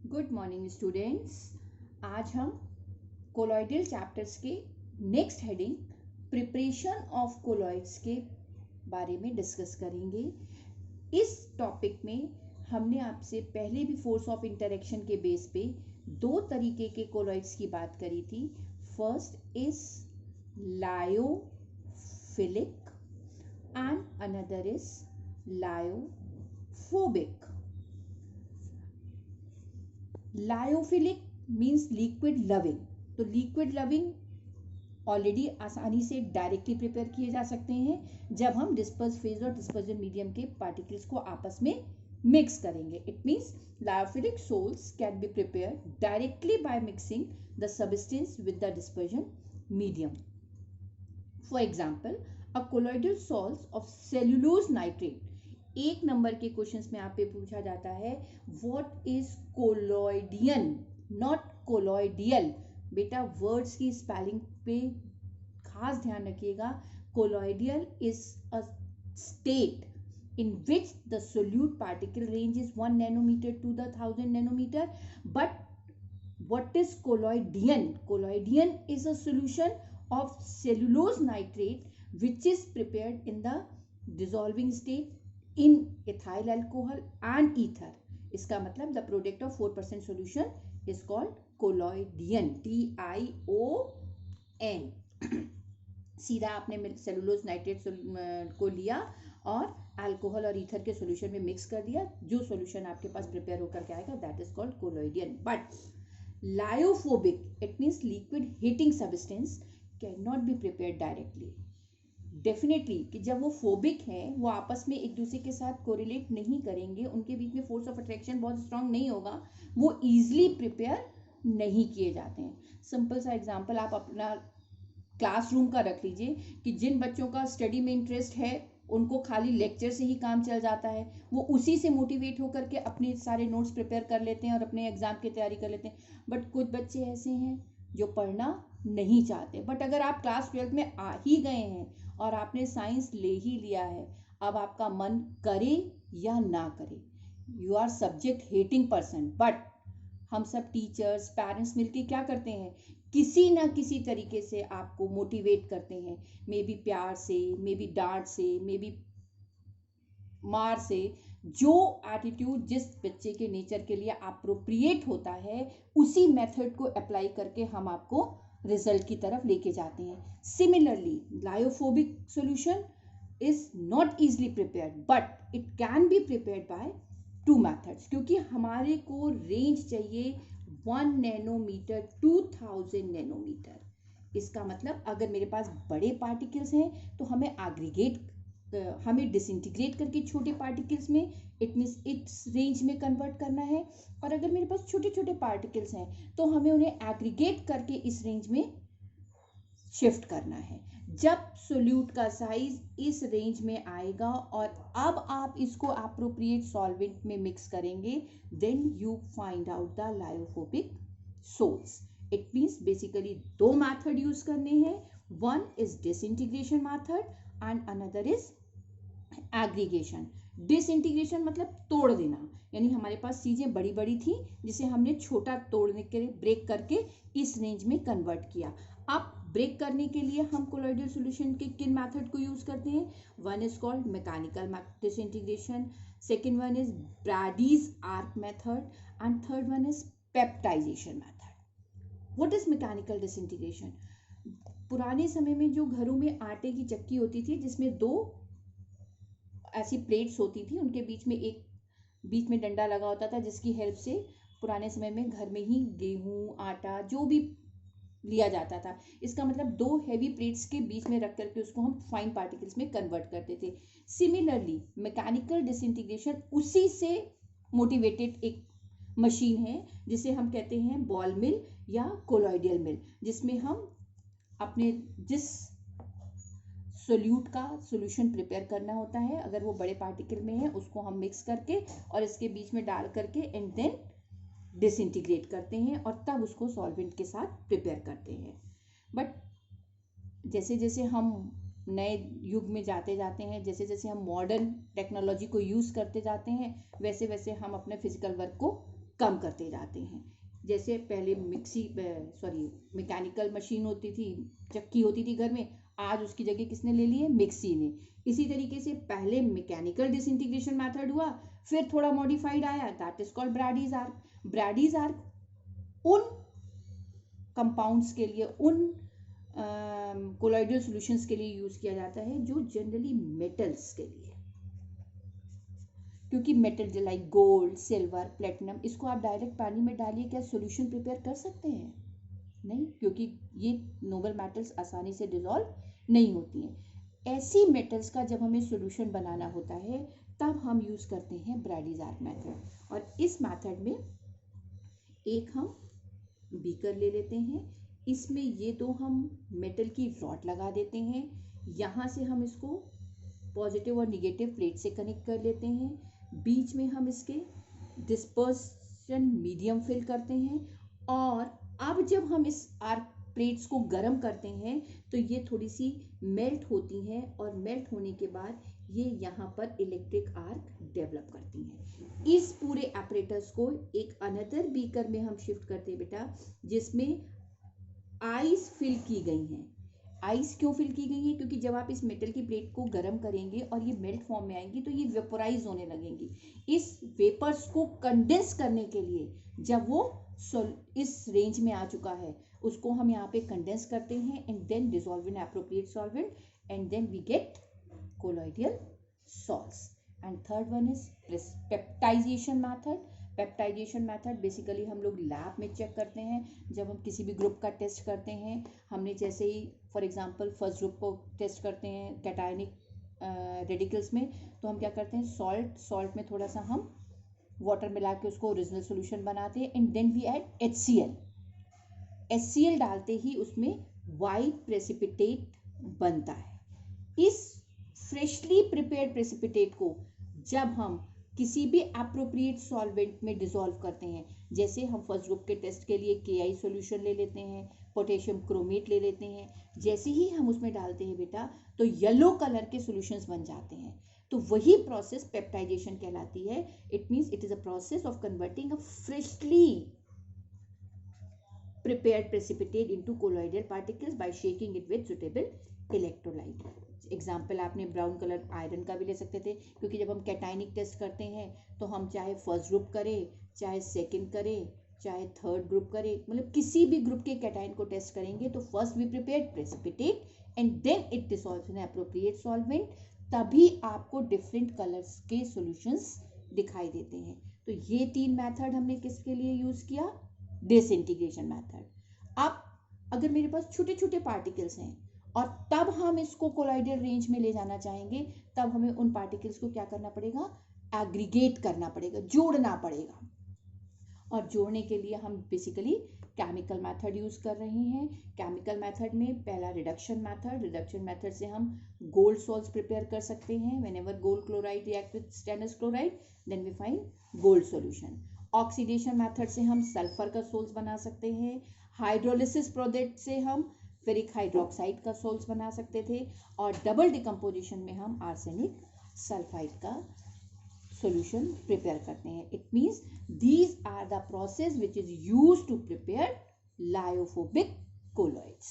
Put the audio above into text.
Good morning students. आज हम colloidal chapters के next heading preparation of colloids के बारे में डिस्कस करेंगे। इस टॉपिक में हमने आपसे पहले भी फोर्स ऑफ इंटरेक्शन के बेस पे दो तरीके के कोलॉइड्स की बात करी थी। First is lyophilic and another is lyophobic. Lyophilic means liquid loving. तो लिक्विड लविंग ऑलरेडी आसानी से डायरेक्टली प्रिपेयर किए जा सकते हैं जब हम डिस्पर्स फेज और डिस्पर्जन मीडियम के पार्टिकल्स को आपस में मिक्स करेंगे। It means lyophilic sols can be prepare directly by mixing the substance with the dispersion medium. For example, a colloidal salts of cellulose nitrate. एक नंबर के questions में आप पे पूछा जाता है what is collodion, not colloidal. बेटा words की स्पेलिंग पे खास ध्यान रखिएगा। Colloidal is a state in which the solute particle range is 1 nanometer to the 1000 nanometer. But what is colloidian? Colloidian is a solution of cellulose nitrate which is prepared in the dissolving state in ethyl alcohol and ether. इसका मतलब the product of 4% solution is called colloidian. TION. सीधा आपने cellulose nitrate को लिया और alcohol और ether के solution में मिक्स कर दिया। जो सॉल्यूशन आपके पास प्रिपेयर होकर के आएगा that is called collodion. But lyophobic, it means liquid heating substance, can not be prepared directly. Definitely कि जब वो फोबिक हैं वो आपस में एक दूसरे के साथ कोरिलेट नहीं करेंगे, उनके बीच में फोर्स ऑफ अट्रैक्शन बहुत स्ट्रांग नहीं होगा, वो ईजिली प्रिपेयर नहीं किए जाते हैं। सिंपल सा एग्जाम्पल आप अपना क्लासरूम का रख लीजिए कि जिन बच्चों का स्टडी में इंटरेस्ट है उनको खाली लेक्चर से ही काम चल जाता है, वो उसी से मोटिवेट होकर के अपने सारे नोट्स प्रिपेयर कर लेते हैं और अपने एग्जाम की तैयारी कर लेते हैं। बट कुछ बच्चे ऐसे हैं जो पढ़ना नहीं चाहते। बट अगर आप क्लास 12 में आ ही गए हैं और आपने साइंस ले ही लिया है, अब आपका मन करे या ना करे, you are subject hating person, but हम सब टीचर्स पेरेंट्स मिलके क्या करते हैं, किसी ना किसी तरीके से आपको मोटिवेट करते हैं। मे बी प्यार से, मे बी डांट से, मे बी मार से। जो एटीट्यूड जिस बच्चे के नेचर के लिए अप्रोप्रिएट होता है उसी मेथड को अप्लाई करके हम आपको रिजल्ट की तरफ लेके जाते हैं। Similarly lyophobic solution is not easily prepared but it can be prepared by two methods, क्योंकि हमारे को रेंज चाहिए 1 नैनोमीटर 2000 नैनोमीटर। इसका मतलब अगर मेरे पास बड़े पार्टिकल्स हैं तो हमें डिसइंटीग्रेट करके छोटे पार्टिकल्स में इट मीन्स इट्स रेंज में कन्वर्ट करना है, और अगर मेरे पास छोटे छोटे पार्टिकल्स हैं तो हमें उन्हें एग्रीगेट करके इस रेंज में शिफ्ट करना है। जब सोल्यूट का साइज इस रेंज में आएगा और अब आप इसको अप्रोप्रिएट सॉल्वेंट में मिक्स करेंगे, then you find out the lyophobic sols. It means basically दो मैथड यूज करने हैं। One is disintegration method and another is aggregation. Disintegration मतलब तोड़ देना, यानी हमारे पास चीजें बड़ी बड़ी थी जिसे हमने छोटा तोड़ने के लिए ब्रेक करके इस रेंज में कन्वर्ट किया। अब ब्रेक करने के लिए हम कोलॉइडल सॉल्यूशन के किन मेथड को यूज करते हैं? One is called mechanical disintegration, second one is Bredig's arc method and third one is peptization method. What is mechanical disintegration? पुराने समय में जो घरों में आटे की चक्की होती थी जिसमें दो ऐसी प्लेट्स होती थी, उनके बीच में डंडा लगा होता था जिसकी हेल्प से पुराने समय में घर में ही गेहूं आटा जो भी लिया जाता था। इसका मतलब दो हैवी प्लेट्स के बीच में रख करके उसको हम फाइन पार्टिकल्स में कन्वर्ट करते थे। सिमिलरली मैकेनिकल डिसइंटीग्रेशन उसी से मोटिवेटेड एक मशीन है जिसे हम कहते हैं बॉल मिल या कोलॉइडियल मिल, जिसमें हम अपने जिस सोल्यूट का सॉल्यूशन प्रिपेयर करना होता है, अगर वो बड़े पार्टिकल में है उसको हम मिक्स करके और इसके बीच में डाल करके एंड देन डिसइंटीग्रेट करते हैं और तब उसको सॉल्वेंट के साथ प्रिपेयर करते हैं। बट जैसे जैसे हम नए युग में जाते जाते हैं, जैसे जैसे हम मॉडर्न टेक्नोलॉजी को यूज़ करते जाते हैं, वैसे वैसे हम अपने फिजिकल वर्क को कम करते जाते हैं। जैसे पहले मैकेनिकल मशीन होती थी, चक्की होती थी घर में, आज उसकी जगह किसने ले ली है? मिक्सी ने। इसी तरीके से पहले मैकेनिकल डिसइंटीग्रेशन मेथड हुआ, फिर थोड़ा मॉडिफाइड आया, that is called Bredig's arc. Bredig's arc उन कंपाउंड्स के लिए, उन कोलॉइडल सॉल्यूशंस के लिए यूज किया जाता है जो जनरली मेटल्स के लिए, क्योंकि metal like gold, silver, platinum, इसको आप डायरेक्ट पानी में डालिए, क्या सॉल्यूशन प्रिपेयर कर सकते हैं? नहीं, क्योंकि ये नोबल मेटल्स आसानी से डिसॉल्व नहीं होती हैं। ऐसी मेटल्स का जब हमें सॉल्यूशन बनाना होता है तब हम यूज करते हैं ब्रैडीज आर्क मेथड। और इस मेथड में एक हम बीकर ले लेते हैं, इसमें ये दो हम मेटल की रॉड लगा देते हैं, यहाँ से हम इसको पॉजिटिव और निगेटिव प्लेट से कनेक्ट कर लेते हैं, बीच में हम इसके डिस्पर्शन मीडियम फिल करते हैं, और अब जब हम इस आर्क प्लेट्स को गर्म करते हैं तो ये थोड़ी सी मेल्ट होती हैं, और मेल्ट होने के बाद ये यहाँ पर इलेक्ट्रिक आर्क डेवलप करती हैं। इस पूरे ऑपरेटर्स को एक अनदर बीकर में हम शिफ्ट करते हैं बेटा, जिसमें आइस फिल की गई हैं। आइस क्यों फिल की गई है? क्योंकि जब आप इस मेटल की प्लेट को गर्म करेंगे और ये मेल्ट फॉर्म में आएंगी तो ये वेपोराइज होने लगेंगी। इस वेपर्स को कंडेंस करने के लिए जब वो इस रेंज में आ चुका है, उसको हम यहाँ पे कंडेंस करते हैं and then dissolve in appropriate solvent, and then we get colloidal salts. And third one is peptidization method. Peptization method basically हम लोग लैब में चेक करते हैं, जब हम किसी भी ग्रुप का टेस्ट करते हैं। हमने जैसे ही फॉर एग्जांपल फर्स्ट ग्रुप को टेस्ट करते हैं कैटायनिक रेडिकल्स में, तो हम क्या करते हैं, सॉल्ट में थोड़ा सा हम वाटर मिला के उसको ओरिजिनल सोल्यूशन बनाते हैं, and then we add HCl डालते ही उसमें वाइट प्रेसिपिटेट बनता है। इस फ्रेशली प्रिपेयर्ड प्रेसिपिटेट को जब हम किसी भी एप्रोप्रिएट सॉल्वेंट में डिसॉल्व करते हैं, जैसे हम फर्स्ट ग्रुप के टेस्ट के लिए KI सॉल्यूशन ले लेते हैं, पोटेशियम क्रोमेट ले लेते हैं, जैसे ही हम उसमें डालते हैं बेटा तो येलो कलर के सॉल्यूशंस बन जाते हैं। तो वही प्रोसेस पेप्टाइजेशन कहलाती है। It means it is a process of converting a freshly prepared precipitate into colloidal particles by shaking it with suitable electrolyte. Example आपने ब्राउन कलर आयरन का भी ले सकते थे, क्योंकि जब हम कैटाइनिक टेस्ट करते हैं तो हम चाहे फर्स्ट ग्रुप करें, चाहे सेकंड करें, चाहे थर्ड ग्रुप करें, मतलब किसी भी ग्रुप के कैटाइन को टेस्ट करेंगे तो first we prepare precipitate and then it dissolves in appropriate solvent, तभी आपको डिफरेंट कलर्स के सॉल्यूशंस दिखाई देते हैं। तो ये तीन मेथड हमने किसके लिए यूज किया? Disintegration method. अब अगर मेरे पास छोटे छोटे पार्टिकल्स हैं और तब हम इसको कोलॉइडल रेंज में ले जाना चाहेंगे, तब हमें उन पार्टिकल्स को क्या करना पड़ेगा? एग्रीगेट करना पड़ेगा, जोड़ना पड़ेगा। और जोड़ने के लिए हम बेसिकली केमिकल मेथड यूज कर रहे हैं। केमिकल मेथड में पहला रिडक्शन मेथड से हम गोल्ड सॉल्ट्स प्रिपेयर कर सकते हैं। Whenever gold chloride react with stainless chloride then we find gold solution. Oxidation method से हम सल्फर का सोल्स बना सकते हैं। हाइड्रोलिसिस प्रोडक्ट से हम फेरिक हाइड्रोक्साइड का सोल्स बना सकते थे, और डबल डिकम्पोजिशन में हम आर्सेनिक सल्फाइड का सॉल्यूशन प्रिपेयर करते हैं। It means these are the process which is used to prepare lyophobic colloids.